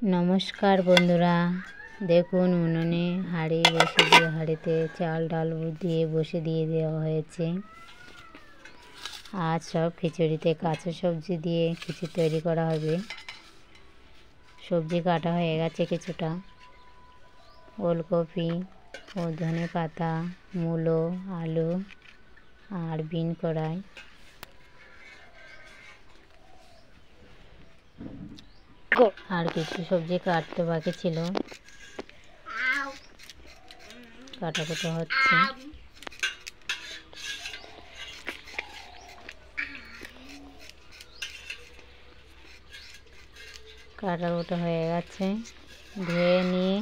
नमस्कार बंधुरा देखुन उन्होंने हाड़ी बसे दिए हाड़ीते चाल डाल दिए बसे दिए देवा हयेछे। आज सब खिचुड़ीते काँचा सब्जी दिए खिचुड़ी तैरी करा हबे। सब्जी काटा हये गेछे किछुटा ओलकपि ओ धने पाता मूलो आलू और बीन कड़ाई और किछु सब्जी काटते बाकी छिलो काटाकुटा हच्छे। काटाकुटा हये गेछे धुए निये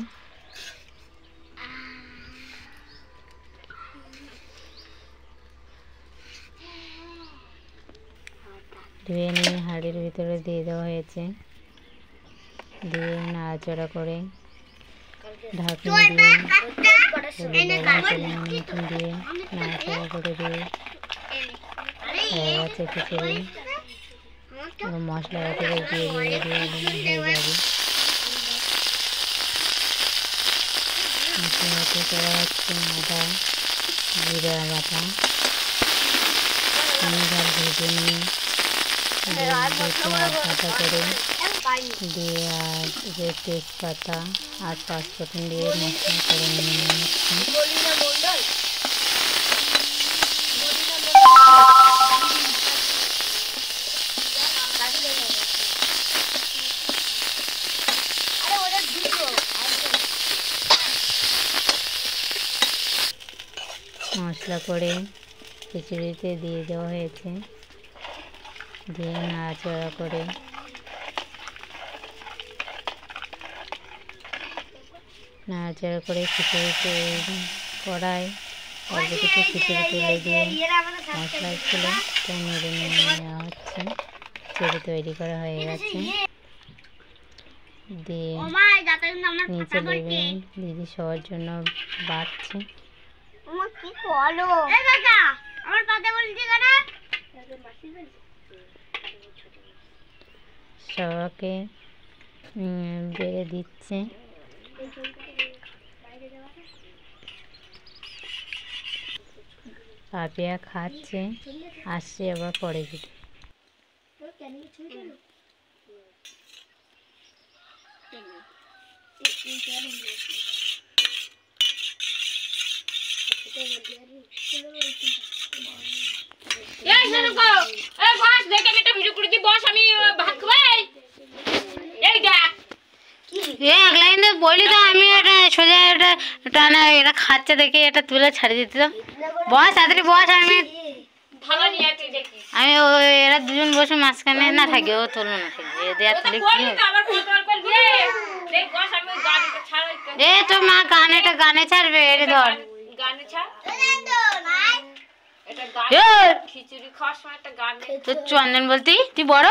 हाड़िर भितरे दिए देওয়া হয়েছে। দিয়ে নাড়াচাড়া করে ঢাকনা দিয়ে মতন দিয়ে নাড়াচাড়া করে দিয়ে হয়ে গেছে খিচুড়ি। মশলা বাটি দিয়ে হয়ে যাবে। মশলা বাটি করা হচ্ছে আদা জিরা বাটা ঝাল ভেজে নিয়ে পাতা করে দিয়ে আর যে তেজপাতা আর পাঁচফোড়ন দিয়ে মশলা করে নিয়ে মশলা করে খিচুড়িতে দিয়ে দেওয়া হয়েছে। দিয়ে নাড়াচাড়া করে খিচুড়িতে কড়াই অল্প কিছু খিচুড়ি তুলে দিয়ে মশলা ছিল তো নেড়ে নেওয়া হচ্ছে। খিচুড়ি তৈরি করা হয়ে গেছে। দিয়ে নিচে নেবে দিদি সবার জন্য বাড়ছে। সবাইকে বেড়ে দিচ্ছে। পাপিয়া খাচ্ছে আসছে আবার পরে ফিরে। বলি তো আমি এটা সোজা এটা টানা এটা খাচ্ছে দেখে এটা তুলে ছাড়ি দিতে তো বস তাড়াতাড়ি বস। আমি এরা দুজন বসে মাঝখানে না থাকি ও তুলবে না এ তো মা গানে ছাড়বে এটা ধর চন্দন বলতি তুই বড়